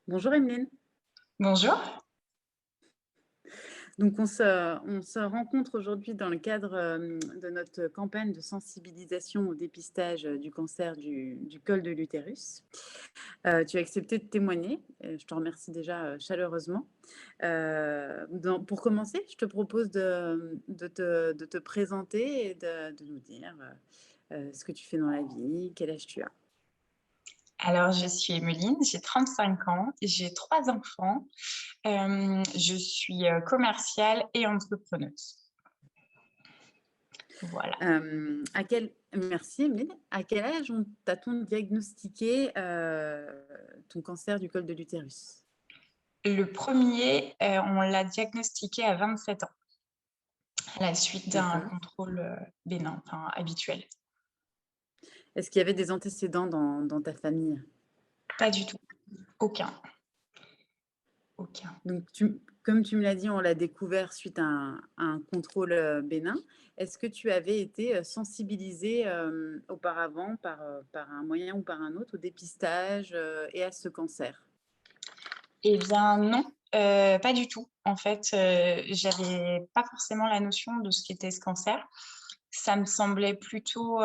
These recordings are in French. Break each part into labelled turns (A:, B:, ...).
A: Bonjour Emeline.
B: Bonjour.
A: Donc on se rencontre aujourd'hui dans le cadre de notre campagne de sensibilisation au dépistage du cancer du col de l'utérus. Tu as accepté de témoigner. Et je te remercie déjà chaleureusement. Pour commencer, je te propose de te présenter et de nous dire ce que tu fais dans la vie, quel âge tu as.
B: Alors, je suis Emmeline, j'ai 35 ans, j'ai 3 enfants. Je suis commerciale et entrepreneuse. Voilà.
A: Merci Emeline. À quel âge t'a-t-on diagnostiqué ton cancer du col de l'utérus?
B: Le premier, on l'a diagnostiqué à 27 ans, à la suite d'un
A: D'accord.
B: contrôle bénin, enfin habituel.
A: Est-ce qu'il y avait des antécédents dans ta famille?
B: Pas du tout, aucun, aucun.
A: Donc, comme tu me l'as dit, on l'a découvert suite à un contrôle bénin. Est-ce que tu avais été sensibilisée auparavant par un moyen ou par un autre au dépistage et à ce cancer?
B: Eh bien non, pas du tout. En fait, j'avais pas forcément la notion de ce qu'était ce cancer. Ça me semblait plutôt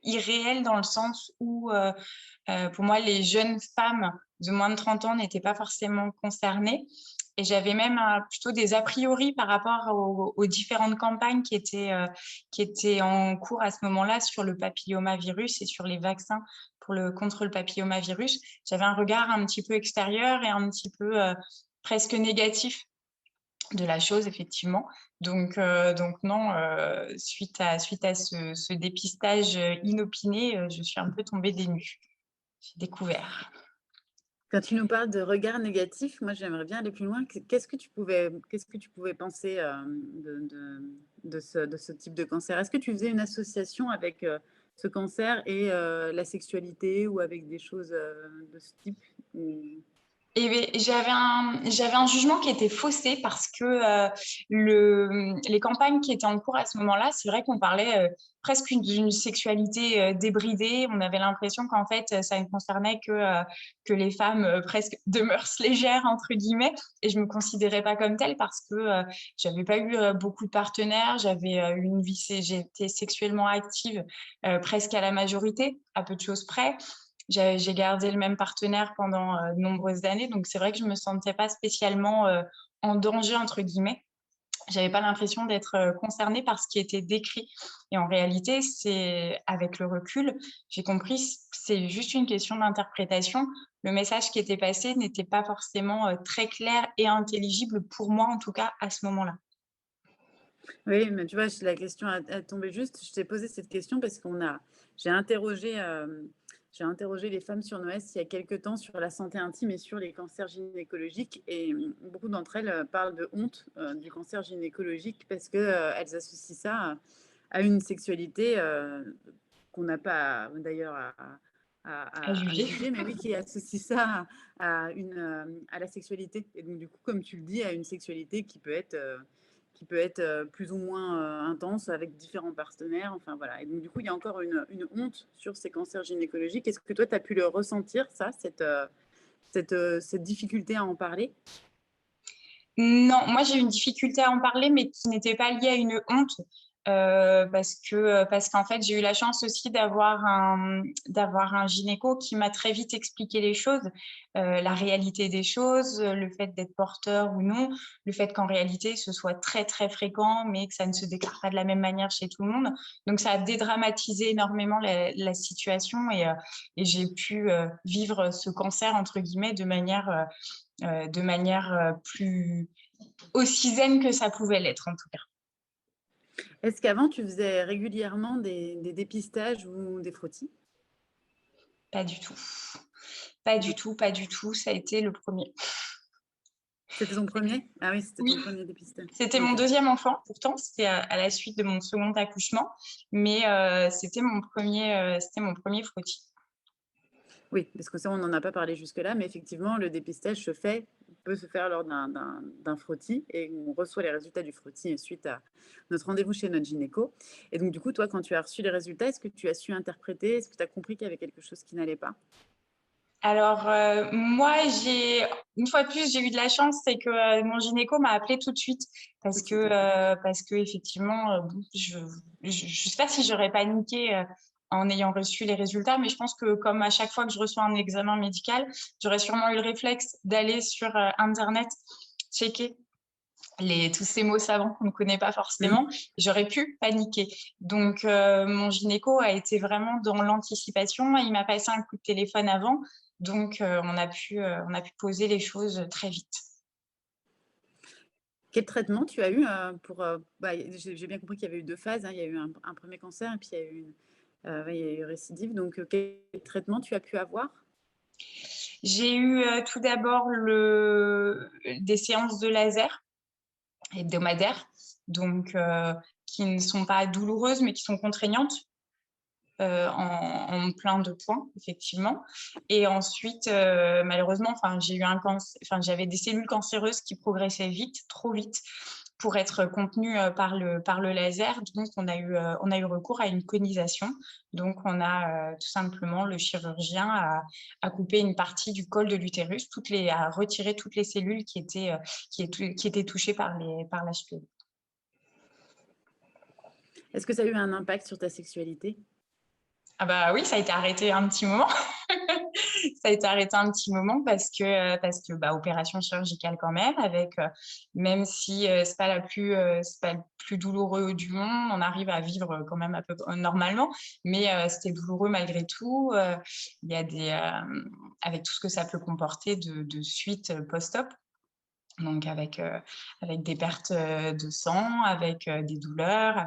B: irréel dans le sens où, pour moi, les jeunes femmes de moins de 30 ans n'étaient pas forcément concernées et j'avais même, plutôt des a priori par rapport aux différentes campagnes qui étaient en cours à ce moment-là sur le papillomavirus et sur les vaccins contre le papillomavirus. J'avais un regard un petit peu extérieur et un petit peu, presque négatif de la chose, effectivement. Donc non, suite à ce dépistage inopiné, je suis un peu tombée des nues. J'ai découvert.
A: Quand tu nous parles de regard négatif, moi j'aimerais bien aller plus loin. Qu'est-ce que tu pouvais penser de ce type de cancer? Est-ce que tu faisais une association avec ce cancer et la sexualité ou avec des choses de ce type?
B: Et beh, j'avais un jugement qui était faussé parce que les campagnes qui étaient en cours à ce moment-là, c'est vrai qu'on parlait presque d'une sexualité débridée. On avait l'impression qu'en fait, ça ne concernait que les femmes presque de mœurs légères, entre guillemets. Et je me considérais pas comme telle parce que j'avais pas eu beaucoup de partenaires. J'avais une vie, j'étais sexuellement active presque à la majorité, à peu de choses près. J'ai gardé le même partenaire pendant de nombreuses années, donc c'est vrai que je me sentais pas spécialement en danger entre guillemets. J'avais pas l'impression d'être concernée par ce qui était décrit. Et en réalité, c'est avec le recul, j'ai compris, c'est juste une question d'interprétation. Le message qui était passé n'était pas forcément très clair et intelligible pour moi, en tout cas à ce moment-là.
A: Oui, mais tu vois, la question a tombé juste. Je t'ai posé cette question parce j'ai interrogé les femmes sur Noël il y a quelques temps sur la santé intime et sur les cancers gynécologiques. Et beaucoup d'entre elles parlent de honte du cancer gynécologique parce qu'elles associent ça à une sexualité qu'on n'a pas d'ailleurs
B: À
A: à
B: juger.
A: juger, mais oui, qui associe ça à la sexualité. Et donc, du coup, comme tu le dis, à une sexualité qui peut être plus ou moins intense avec différents partenaires. Enfin voilà. Et donc, du coup, il y a encore une honte sur ces cancers gynécologiques. Est-ce que toi, tu as pu le ressentir, ça, cette difficulté à en parler?
B: Non, moi j'ai eu une difficulté à en parler, mais qui n'était pas liée à une honte, parce qu'en fait j'ai eu la chance aussi d'avoir un gynéco qui m'a très vite expliqué les choses, la réalité des choses, le fait d'être porteur ou non, le fait qu'en réalité ce soit très très fréquent, mais que ça ne se déclare pas de la même manière chez tout le monde. Donc ça a dédramatisé énormément la situation et j'ai pu vivre ce cancer entre guillemets de manière plus aussi zen que ça pouvait l'être, en tout cas.
A: Est-ce qu'avant, tu faisais régulièrement des dépistages ou des frottis?
B: Pas du tout. Pas du
A: Non.
B: tout, pas du tout. Ça a été le premier.
A: C'était ton premier? Ah oui, c'était
B: Oui,
A: ton premier dépistage.
B: c'était mon
A: Ok.
B: deuxième enfant. Pourtant, c'était à la suite de mon second accouchement, mais c'était mon premier frottis.
A: Oui, parce que ça, on n'en a pas parlé jusque-là, mais effectivement, le dépistage peut se faire lors d'un frottis et on reçoit les résultats du frottis suite à notre rendez-vous chez notre gynéco. Et donc, du coup, toi, quand tu as reçu les résultats, est-ce que tu as su interpréter? Est-ce que tu as compris qu'il y avait quelque chose qui n'allait pas?
B: Alors, moi, une fois de plus, j'ai eu de la chance, c'est que mon gynéco m'a appelé tout de suite
A: Tout
B: parce
A: de
B: que,
A: suite, OK.
B: effectivement, bon, je sais pas si j'aurais paniqué en ayant reçu les résultats, mais je pense que comme à chaque fois que je reçois un examen médical, j'aurais sûrement eu le réflexe d'aller sur Internet checker tous ces mots savants qu'on ne connaît pas forcément,
A: Mmh.
B: j'aurais pu paniquer. Donc, mon gynéco a été vraiment dans l'anticipation. Il m'a passé un coup de téléphone avant, donc on a pu poser les choses très vite.
A: Quel traitement tu as eu, pour, j'ai bien compris qu'il y avait eu 2 phases, hein. Il y a eu un 1er cancer et puis il y a eu ouais, il y a eu récidive, donc quel traitement tu as pu avoir?
B: J'ai eu tout d'abord des séances de laser hebdomadaires, donc qui ne sont pas douloureuses, mais qui sont contraignantes. En plein de points, effectivement. Et ensuite, malheureusement, j'avais des cellules cancéreuses qui progressaient vite, trop vite, pour être contenues par le laser. Donc, on a eu recours à une conisation. Donc, on a tout simplement le chirurgien a coupé une partie du col de l'utérus, a retiré toutes les cellules qui étaient touchées par l'HPV.
A: Est-ce que ça a eu un impact sur ta sexualité?
B: Ah bah oui, ça a été arrêté un petit moment. Ça a été arrêté un petit moment parce que bah, opération chirurgicale quand même, même si c'est pas le plus douloureux du monde, on arrive à vivre quand même un peu normalement, mais c'était douloureux malgré tout. Il y a avec tout ce que ça peut comporter de suite post-op. Donc avec des pertes de sang, avec des douleurs,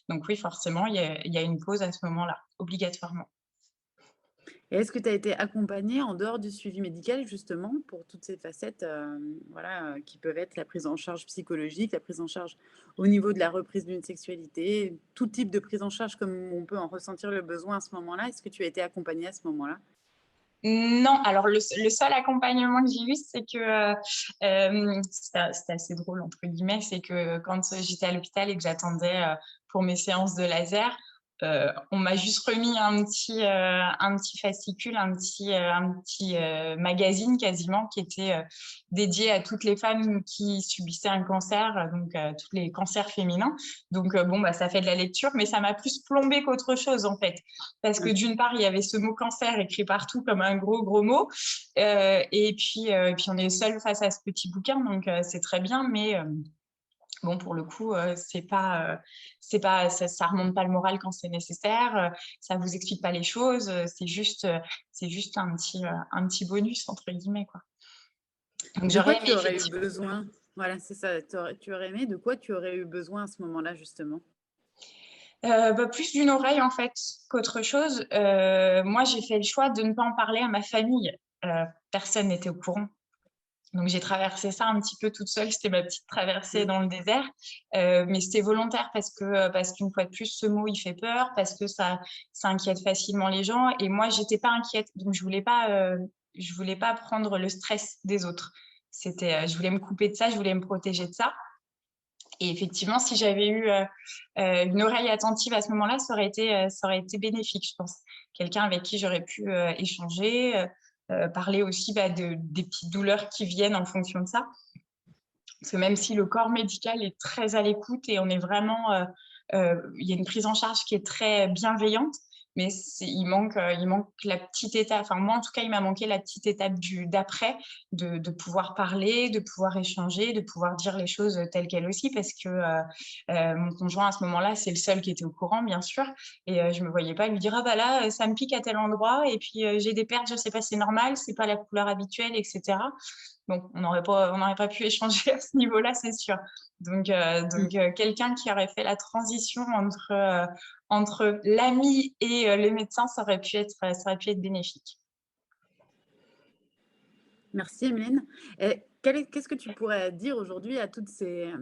B: donc oui, forcément, il y a une pause à ce moment-là, obligatoirement.
A: Et est-ce que tu as été accompagnée en dehors du suivi médical justement pour toutes ces facettes, voilà, qui peuvent être la prise en charge psychologique, la prise en charge au niveau de la reprise d'une sexualité, tout type de prise en charge comme on peut en ressentir le besoin à ce moment-là? Est-ce que tu as été accompagnée à ce moment-là?
B: Non, alors le seul accompagnement que j'ai eu, c'est que c'était assez drôle entre guillemets, c'est que quand j'étais à l'hôpital et que j'attendais pour mes séances de laser, on m'a juste remis un petit fascicule, un petit magazine quasiment qui était dédié à toutes les femmes qui subissaient un cancer, donc tous les cancers féminins. Donc bon, bah, ça fait de la lecture, mais ça m'a plus plombé qu'autre chose en fait. Parce que
A: Mmh.
B: d'une part, il y avait ce mot cancer écrit partout comme un gros mot. Et puis, on est seul face à ce petit bouquin, donc c'est très bien, mais bon, pour le coup, ça remonte pas le moral quand c'est nécessaire, ça vous explique pas les choses, c'est juste un petit bonus entre guillemets, quoi. Donc
A: De quoi
B: j'aurais aimé
A: tu aurais eu
B: effectivement.
A: besoin? Voilà, c'est ça, tu aurais aimé, de quoi tu aurais eu besoin à ce moment-là justement?
B: Bah, plus d'une oreille en fait qu'autre chose. Moi, j'ai fait le choix de ne pas en parler à ma famille. Personne n'était au courant. Donc j'ai traversé ça un petit peu toute seule, c'était ma petite traversée
A: Mmh.
B: dans le désert, mais c'était volontaire parce qu'une fois de plus, ce mot, il fait peur, parce que ça inquiète facilement les gens et moi, j'étais pas inquiète, donc je voulais pas prendre le stress des autres. Je voulais me couper de ça, je voulais me protéger de ça et effectivement, si j'avais eu, une oreille attentive à ce moment-là, ça aurait été bénéfique, je pense. Quelqu'un avec qui j'aurais pu, échanger, parler aussi, bah, des petites douleurs qui viennent en fonction de ça. Parce que même si le corps médical est très à l'écoute et on est vraiment, il y a une prise en charge qui est très bienveillante, mais il manque la petite étape. Enfin, moi, en tout cas, il m'a manqué la petite étape d'après, de pouvoir parler, de pouvoir échanger, de pouvoir dire les choses telles quelles aussi, parce que mon conjoint, à ce moment-là, c'est le seul qui était au courant, bien sûr. Et je me voyais pas lui dire, ah bah là, ça me pique à tel endroit, et puis j'ai des pertes, je sais pas, c'est normal, c'est pas la couleur habituelle, etc. Donc, on n'aurait pas pu échanger à ce niveau-là, c'est sûr.
A: Mmh.
B: Quelqu'un qui aurait fait la transition entre l'ami et le médecin, ça aurait pu être bénéfique.
A: Merci Emeline. Et qu'est-ce que tu pourrais dire aujourd'hui à toutes ces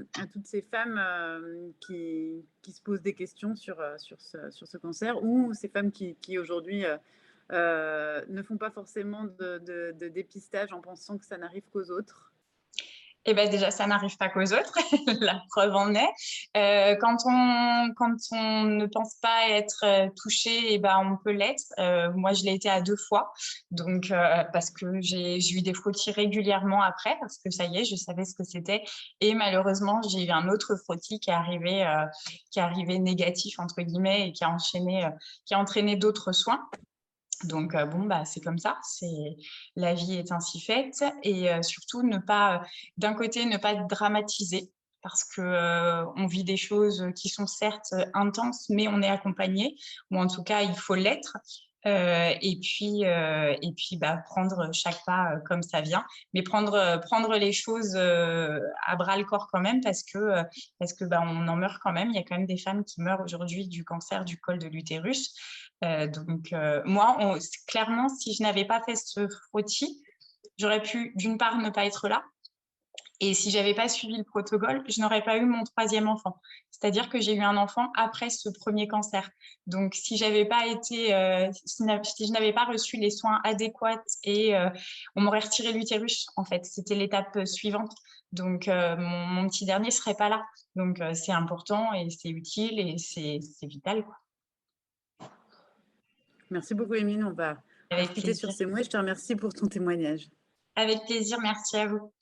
A: femmes, qui se posent des questions sur ce cancer ou ces femmes qui aujourd'hui, ne font pas forcément de dépistage en pensant que ça n'arrive qu'aux autres?
B: Eh ben déjà, ça n'arrive pas qu'aux autres, la preuve en est. Quand on ne pense pas être touché, eh ben, on peut l'être. Moi, je l'ai été à 2 fois, donc parce que j'ai eu des frottis régulièrement après, parce que ça y est, je savais ce que c'était. Et malheureusement, j'ai eu un autre frottis qui est arrivé négatif, entre guillemets, et qui a entraîné d'autres soins. Donc bon, bah, c'est comme ça, la vie est ainsi faite et surtout ne pas, d'un côté, ne pas dramatiser parce que, on vit des choses qui sont certes intenses, mais on est accompagné ou en tout cas, il faut l'être. Et puis, bah, prendre chaque pas, comme ça vient, mais prendre les choses, à bras le corps quand même parce que, bah, on en meurt quand même. Il y a quand même des femmes qui meurent aujourd'hui du cancer du col de l'utérus. Moi, clairement, si je n'avais pas fait ce frottis, j'aurais pu, d'une part, ne pas être là. Et si j'avais pas suivi le protocole, je n'aurais pas eu mon 3e enfant. C'est-à-dire que j'ai eu un enfant après ce premier cancer. Donc, si j'avais pas été, si je n'avais pas reçu les soins adéquats et on m'aurait retiré l'utérus, en fait, c'était l'étape suivante. Donc, mon petit dernier serait pas là. Donc, c'est important et c'est utile et c'est vital, quoi.
A: Merci beaucoup, Émilie. On va
B: Avec
A: se quitter sur
B: plaisir.
A: ces mots et je te remercie pour ton témoignage.
B: Avec plaisir, merci à vous.